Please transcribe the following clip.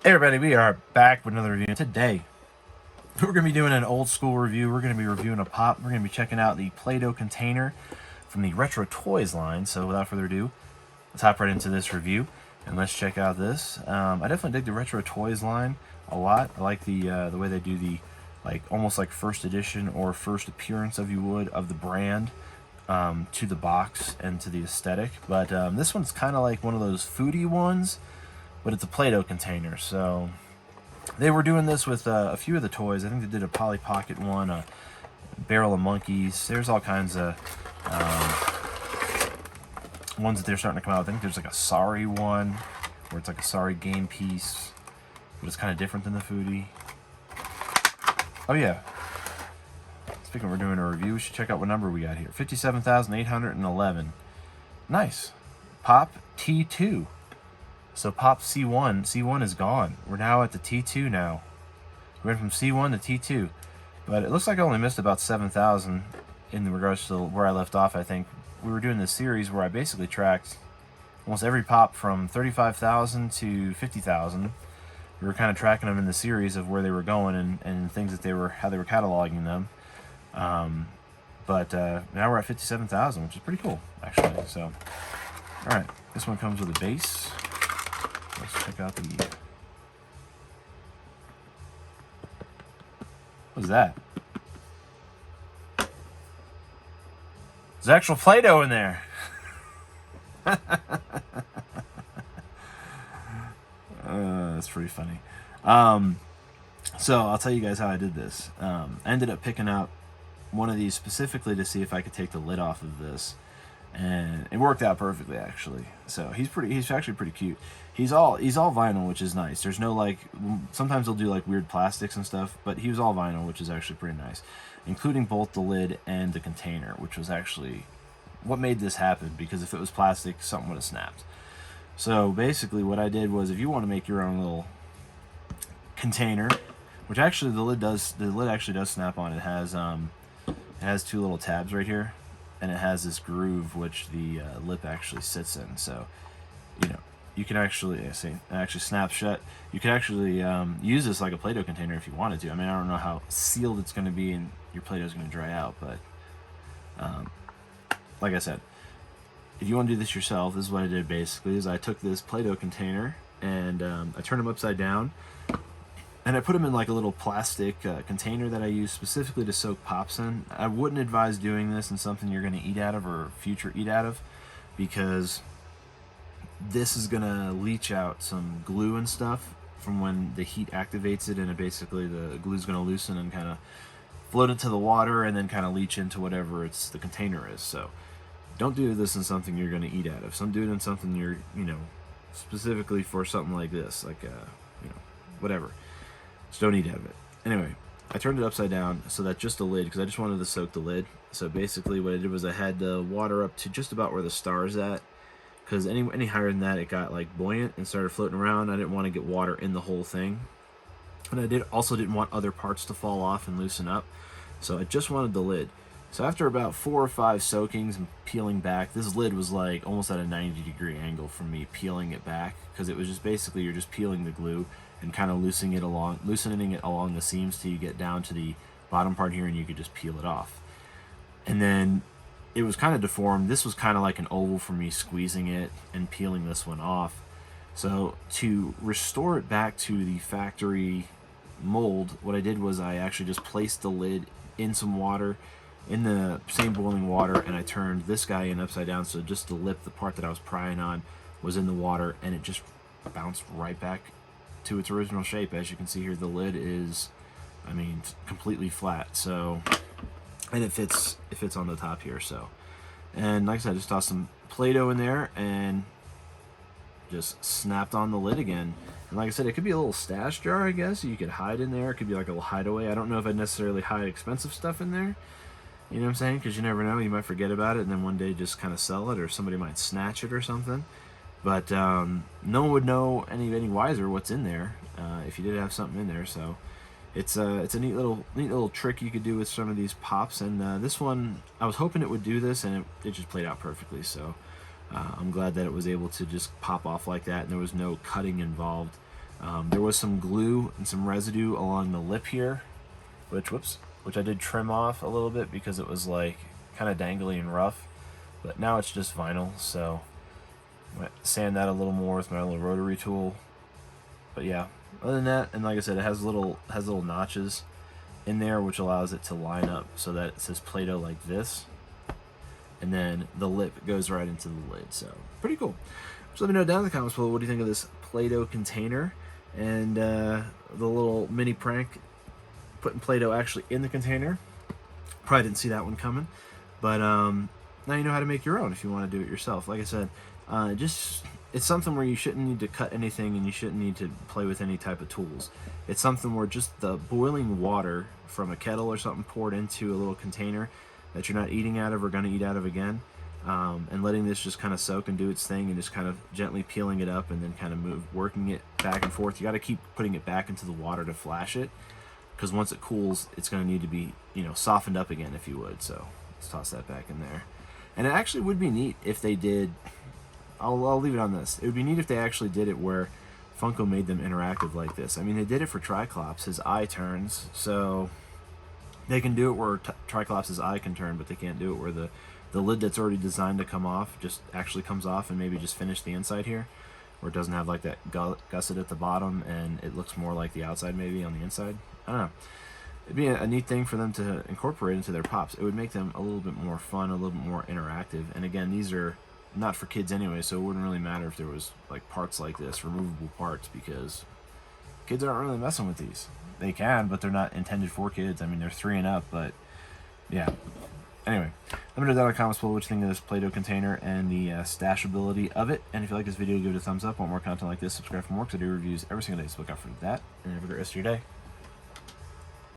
Hey everybody, we are back with another review. Today, we're going to be doing an old school review. We're going to be reviewing a pop. We're going to be checking out the Play-Doh container from the Retro Toys line. So without further ado, let's hop right into this review and let's check out this. I definitely dig the Retro Toys line a lot. I like the way they do the almost like first edition or first appearance, if you would, of the brand to the box and to the aesthetic. But this one's kind of like one of those foodie ones, but it's a Play-Doh container. So they were doing this with a few of the toys. I think they did a Polly Pocket one, a Barrel of Monkeys. There's all kinds of ones that they're starting to come out. I think there's like a Sorry one, where it's like a Sorry game piece, but it's kind of different than the foodie. Oh yeah. Speaking of we're doing a review, we should check out what number we got here. 57,811. Nice. Pop T2. So Pop C1. C1 is gone. We're now at the T2 now. We went from C1 to T2. But it looks like I only missed about 7,000 in regards to where I left off, I think. We were doing this series where I basically tracked almost every pop from 35,000 to 50,000. We were kind of tracking them in the series of where they were going and things that how they were cataloging them. But now we're at 57,000, which is pretty cool, actually. So, all right, this one comes with a base. Let's check out the... What's that? There's actual Play-Doh in there. That's pretty funny. So I'll tell you guys how I did this. I ended up picking out one of these specifically to see if I could take the lid off of this, and it worked out perfectly, actually. So he's actually pretty cute. He's all vinyl, which is nice. There's no sometimes they'll do like weird plastics and stuff, but he was all vinyl, which is actually pretty nice, including both the lid and the container, which was actually what made this happen, because if it was plastic, something would have snapped. So basically what I did was, if you want to make your own little container, which actually the lid actually does snap on. It has two little tabs right here, and it has this groove which the lip actually sits in. So, you can actually it actually snaps shut. You can actually use this like a Play-Doh container if you wanted to. I mean, I don't know how sealed it's going to be and your Play-Doh is going to dry out, but like I said, if you want to do this yourself, this is what I did basically. Is I took this Play-Doh container and I turned them upside down, and I put them in like a little plastic container that I use specifically to soak pops in. I wouldn't advise doing this in something you're going to eat out of or future eat out of, because this is going to leach out some glue and stuff from when the heat activates it, and basically the glue is going to loosen and kind of float into the water and then kind of leach into whatever the container is. So don't do this in something you're going to eat out of. Do it in something you're, specifically for something like this, like whatever. Just don't eat out of it. Anyway, I turned it upside down so that just the lid, because I just wanted to soak the lid. So basically what I did was I had the water up to just about where the star is at, because any higher than that, it got like buoyant and started floating around. I didn't want to get water in the whole thing, and I also didn't want other parts to fall off and loosen up. So I just wanted the lid. So after about 4 or 5 soakings and peeling back, this lid was like almost at a 90-degree angle from me peeling it back, because it was just basically you're just peeling the glue and kind of loosening it along the seams till you get down to the bottom part here, and you could just peel it off. And then it was kind of deformed. This was kind of like an oval for me squeezing it and peeling this one off. So to restore it back to the factory mold, what I did was I actually just placed the lid in some water, in the same boiling water, and I turned this guy in upside down, so just the lip, the part that I was prying on, was in the water, and it just bounced right back to its original shape. As you can see here, the lid is, completely flat. So, and it fits on the top here. So, and like I said, I just tossed some Play-Doh in there and just snapped on the lid again. And like I said, it could be a little stash jar, I guess. You could hide in there. It could be like a little hideaway. I don't know if I'd necessarily hide expensive stuff in there. You know what I'm saying? Because you never know. You might forget about it and then one day just kind of sell it, or somebody might snatch it or something. But no one would know any wiser what's in there if you did have something in there. So it's a neat little trick you could do with some of these pops. And this one, I was hoping it would do this, and it just played out perfectly. So I'm glad that it was able to just pop off like that, and there was no cutting involved. There was some glue and some residue along the lip here, which I did trim off a little bit because it was like kind of dangly and rough. But now it's just vinyl, so I'm gonna sand that a little more with my little rotary tool. But yeah, other than that, and like I said, it has little notches in there, which allows it to line up so that it says Play-Doh like this, and then the lip goes right into the lid. So pretty cool. So let me know down in the comments below, what do you think of this Play-Doh container and the little mini prank putting Play-Doh actually in the container. Probably didn't see that one coming, but now you know how to make your own if you want to do it yourself. Like I said, it's something where you shouldn't need to cut anything and you shouldn't need to play with any type of tools. It's something where just the boiling water from a kettle or something poured into a little container that you're not eating out of or going to eat out of again, and letting this just kind of soak and do its thing, and just kind of gently peeling it up and then kind of working it back and forth. You got to keep putting it back into the water to flash it, because once it cools, it's going to need to be, softened up again, if you would. So let's toss that back in there. And it actually would be neat if they did. I'll leave it on this. It would be neat if they actually did it where Funko made them interactive like this. I mean, they did it for Triclops. His eye turns, so they can do it where Triclops' eye can turn, but they can't do it where the lid that's already designed to come off just actually comes off, and maybe just finish the inside here, where it doesn't have like that gusset at the bottom and it looks more like the outside maybe on the inside. I don't know. It'd be a neat thing for them to incorporate into their Pops. It would make them a little bit more fun, a little bit more interactive. And again, these are not for kids anyway, so it wouldn't really matter if there was like parts like this, removable parts, because kids aren't really messing with these. They can, but they're not intended for kids. I mean, they're 3 and up, but yeah. Anyway, let me know down in the comments below what you think of this Play-Doh container and the stashability of it. And if you like this video, give it a thumbs up. Want more content like this, subscribe for more, because I do reviews every single day, so look out for that. And have a great rest of your day.